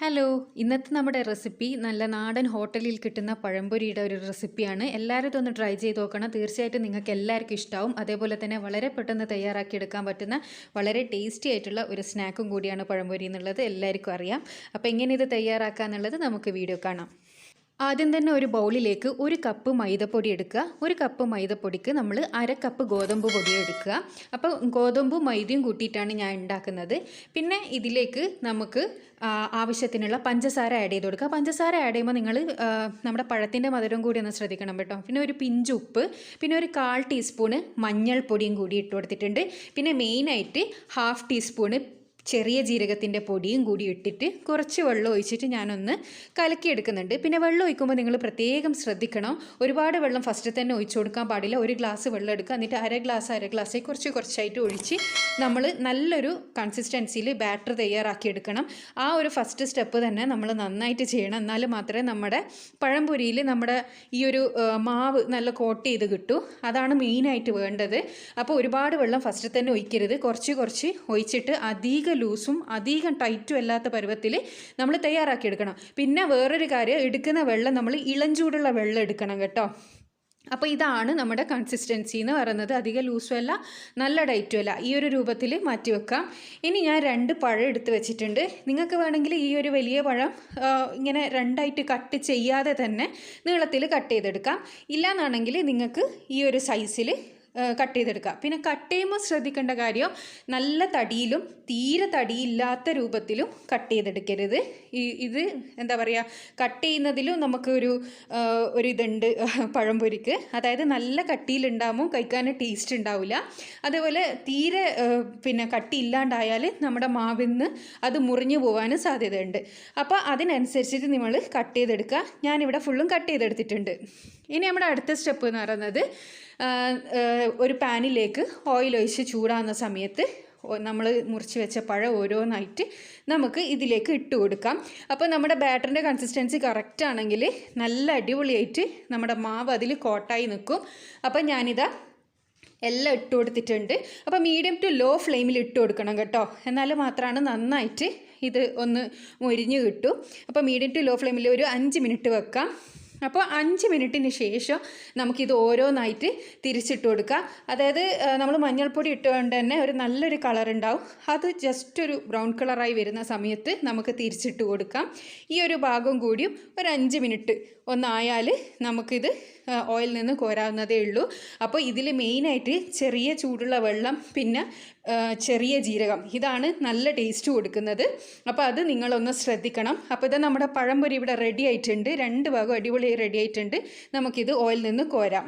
Hello, ഇന്നത്തെ നമ്മുടെ recipe നല്ല നാടൻ ഹോട്ടലിൽ കിട്ടുന്ന പഴംപൊരിയുടെ ഒരു റെസിപ്പിയാണ്. എല്ലാവരും ഇതൊന്ന് ട്രൈ ചെയ്ത് നോക്കണം. തീർച്ചയായിട്ടും നിങ്ങൾക്ക് എല്ലാവർക്കും ഇഷ്ടമാവും. അതേപോലെ തന്നെ വളരെ പെട്ടെന്ന് തയ്യാറാക്കിയെടുക്കാൻ പറ്റുന്ന വളരെ ടേസ്റ്റി ആയിട്ടുള്ള ഒരു സ്നാക്കും കൂടിയാണ് പഴംപൊരി എന്നുള്ളത് എല്ലാവർക്കും അറിയാം. അപ്പോൾ എങ്ങനെ ഇത് തയ്യാറാക്കുക എന്നുള്ളത് നമുക്ക് വീഡിയോ കാണാം. ആദ്യം തന്നെ ഒരു ബൗളിലേക്ക് 1 കപ്പ് മൈദപ്പൊടി എടുക്കുക. 1 കപ്പ് മൈദപ്പൊടിക്ക് നമ്മൾ 1/2 കപ്പ് ഗോതമ്പ് പൊടി എടുക്കുക. അപ്പോൾ ഗോതമ്പും മൈദയും കൂട്ടിയിട്ടാണ് ഞാൻ ഉണ്ടാക്കുന്നത്. പിന്നെ ഇതിലേക്ക് നമുക്ക് ആവശ്യത്തിനുള്ള പഞ്ചസാര ആഡ് ചെയ്ത് കൊടുക്കുക. പഞ്ചസാര ആഡ് ചെയ്യുമ്പോൾ നിങ്ങൾ നമ്മുടെ പഴത്തിൻ്റെ മധുരം കൂടി ഒന്ന് ശ്രദ്ധിക്കണം കേട്ടോ. പിന്നെ ഒരു പിഞ്ച് ഉപ്പ്, പിന്നെ ഒരു 1/4 ടീസ്പൂണ് മഞ്ഞൾപ്പൊടിയും കൂടി ഇട്ട് കൊടുത്തിട്ടുണ്ട്. പിന്നെ മെയിനായിട്ട് 1/2 ടീസ്പൂണ് ചെറിയ ജീരകത്തിൻ്റെ പൊടിയും കൂടി ഇട്ടിട്ട് കുറച്ച് വെള്ളം ഒഴിച്ചിട്ട് ഞാനൊന്ന് കലക്കിയെടുക്കുന്നുണ്ട്. പിന്നെ വെള്ളം ഒഴിക്കുമ്പോൾ നിങ്ങൾ പ്രത്യേകം ശ്രദ്ധിക്കണം. ഒരുപാട് വെള്ളം ഫസ്റ്റ് തന്നെ ഒഴിച്ചു കൊടുക്കാൻ പാടില്ല. 1 ഗ്ലാസ് വെള്ളം എടുക്കുക, എന്നിട്ട് അര ഗ്ലാസ് കുറച്ചായിട്ട് ഒഴിച്ച് നമ്മൾ നല്ലൊരു കൺസിസ്റ്റൻസിയിൽ ബാറ്റർ തയ്യാറാക്കിയെടുക്കണം. ആ ഒരു ഫസ്റ്റ് സ്റ്റെപ്പ് തന്നെ നമ്മൾ നന്നായിട്ട് ചെയ്യണം. എന്നാൽ മാത്രമേ നമ്മുടെ പഴംപൊരിയിൽ നമ്മുടെ ഈ ഒരു മാവ് നല്ല കോട്ട് ചെയ്ത് കിട്ടൂ. അതാണ് മെയിനായിട്ട് വേണ്ടത്. അപ്പോൾ ഒരുപാട് വെള്ളം ഫസ്റ്റ് തന്നെ ഒഴിക്കരുത്. കുറച്ച് ഒഴിച്ചിട്ട് അധികം ലൂസും അധികം ടൈറ്റും അല്ലാത്ത പരുവത്തിൽ നമ്മൾ തയ്യാറാക്കിയെടുക്കണം. പിന്നെ വേറൊരു കാര്യം, എടുക്കുന്ന വെള്ളം നമ്മൾ ഇളം ചൂടുള്ള വെള്ളം എടുക്കണം കേട്ടോ. അപ്പോൾ ഇതാണ് നമ്മുടെ കൺസിസ്റ്റൻസി എന്ന് പറയുന്നത്. അധികം ലൂസും അല്ല, നല്ല ടൈറ്റും അല്ല. ഈ ഒരു രൂപത്തിൽ മാറ്റി വെക്കാം. ഇനി ഞാൻ 2 പഴം എടുത്ത് വെച്ചിട്ടുണ്ട്. നിങ്ങൾക്ക് വേണമെങ്കിൽ ഈ ഒരു വലിയ പഴം ഇങ്ങനെ 2ആയിട്ട് കട്ട് ചെയ്യാതെ തന്നെ നീളത്തിൽ കട്ട് ചെയ്തെടുക്കാം. ഇല്ലയെന്നാണെങ്കിൽ നിങ്ങൾക്ക് ഈ ഒരു സൈസിൽ കട്ട് ചെയ്തെടുക്കുക. പിന്നെ കട്ട് ചെയ്യുമ്പോൾ ശ്രദ്ധിക്കേണ്ട കാര്യം, നല്ല തടിയിലും തീരെ തടിയില്ലാത്ത രൂപത്തിലും കട്ട് ചെയ്തെടുക്കരുത്. ഇത് എന്താ പറയുക, കട്ട് ചെയ്യുന്നതിലും നമുക്കൊരു ഇതുണ്ട് പഴംപൊരിക്ക്. അതായത് നല്ല കട്ടിയിലുണ്ടാകുമ്പോൾ കഴിക്കാൻ ടേസ്റ്റ് ഉണ്ടാവില്ല. അതേപോലെ തീരെ പിന്നെ കട്ടിയില്ലാണ്ടായാൽ നമ്മുടെ മാവിൽ നിന്ന് അത് മുറിഞ്ഞു പോകാനും സാധ്യതയുണ്ട്. അപ്പോൾ അതിനനുസരിച്ചിട്ട് നമ്മൾ കട്ട് ചെയ്തെടുക്കുക. ഞാനിവിടെ ഫുള്ളും കട്ട് ചെയ്തെടുത്തിട്ടുണ്ട്. ഇനി നമ്മുടെ അടുത്ത സ്റ്റെപ്പ് എന്ന് പറയുന്നത്, ഒരു പാനിലേക്ക് ഓയിൽ ഒഴിച്ച് ചൂടാകുന്ന സമയത്ത് നമ്മൾ മുറിച്ച് വെച്ച പഴം ഓരോന്നായിട്ട് നമുക്ക് ഇതിലേക്ക് ഇട്ട് കൊടുക്കാം. അപ്പോൾ നമ്മുടെ ബാറ്ററിൻ്റെ കൺസിസ്റ്റൻസി കറക്റ്റ് ആണെങ്കിൽ നല്ല അടിപൊളിയായിട്ട് നമ്മുടെ മാവ് അതിൽ കോട്ടായി നിൽക്കും. അപ്പോൾ ഞാനിതാ എല്ലാം ഇട്ട് കൊടുത്തിട്ടുണ്ട്. അപ്പോൾ മീഡിയം ടു ലോ ഫ്ലെയിമിൽ ഇട്ട് കൊടുക്കണം കേട്ടോ. എന്നാൽ മാത്രമാണ് നന്നായിട്ട് ഇത് ഒന്ന് മൊരിഞ്ഞ് കിട്ടും. അപ്പോൾ മീഡിയം ടു ലോ ഫ്ലെയിമിൽ ഒരു 5 മിനിറ്റ് വെക്കാം. അപ്പോൾ 5 മിനിറ്റിന് ശേഷം നമുക്കിത് ഓരോന്നായിട്ട് തിരിച്ചിട്ട് കൊടുക്കുക. അതായത് നമ്മൾ മഞ്ഞൾപ്പൊടി ഇട്ടുകൊണ്ട് തന്നെ ഒരു നല്ലൊരു കളർ ഉണ്ടാവും. അത് ജസ്റ്റ് ഒരു ബ്രൗൺ കളറായി വരുന്ന സമയത്ത് നമുക്ക് തിരിച്ചിട്ട് കൊടുക്കാം. ഈ ഒരു ഭാഗം കൂടിയും ഒരു 5 മിനിറ്റ് ഒന്നായാൽ നമുക്കിത് ഓയിൽ നിന്ന് കോരാവുന്നതേ ഉള്ളൂ. അപ്പോൾ ഇതിൽ മെയിനായിട്ട് ചെറിയ ചൂടുള്ള വെള്ളം, പിന്നെ ചെറിയ ജീരകം, ഇതാണ് നല്ല ടേസ്റ്റ് കൊടുക്കുന്നത്. അപ്പോൾ അത് നിങ്ങളൊന്ന് ശ്രദ്ധിക്കണം. അപ്പോൾ ഇത് നമ്മുടെ പഴംപൊരി ഇവിടെ റെഡി ആയിട്ടുണ്ട്. 2 ഭാഗം അടിപൊളിയായി റെഡി ആയിട്ടുണ്ട്. നമുക്കിത് ഓയിൽ നിന്ന് കോരാം.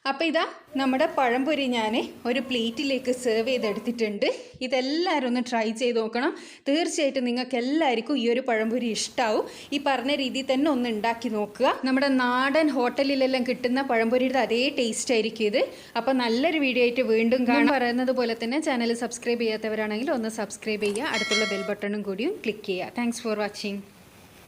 അപ്പോൾ ഇതാ നമ്മുടെ പഴംപൊരി ഞാൻ ഒരു പ്ലേറ്റിലേക്ക് സെർവ് ചെയ്തെടുത്തിട്ടുണ്ട്. ഇതെല്ലാവരും ഒന്ന് ട്രൈ ചെയ്ത് നോക്കണം. തീർച്ചയായിട്ടും നിങ്ങൾക്ക് എല്ലാവർക്കും ഈ ഒരു പഴംപൊരി ഇഷ്ടമാവും. ഈ പറഞ്ഞ രീതിയിൽ തന്നെ ഒന്ന് ഉണ്ടാക്കി നോക്കുക. നമ്മുടെ നാടൻ ഹോട്ടലിലെല്ലാം കിട്ടുന്ന പഴംപൊരിയുടെ അതേ ടേസ്റ്റ് ആയിരിക്കും ഇത്. അപ്പോൾ നല്ലൊരു വീഡിയോ ആയിട്ട് വീണ്ടും കാണാൻ. പറയുന്നത് പോലെ തന്നെ ചാനൽ സബ്സ്ക്രൈബ് ചെയ്യാത്തവരാണെങ്കിൽ ഒന്ന് സബ്സ്ക്രൈബ് ചെയ്യുക. അടുത്തുള്ള ബെൽ ബട്ടണും കൂടിയും ക്ലിക്ക് ചെയ്യുക. Thanks for watching.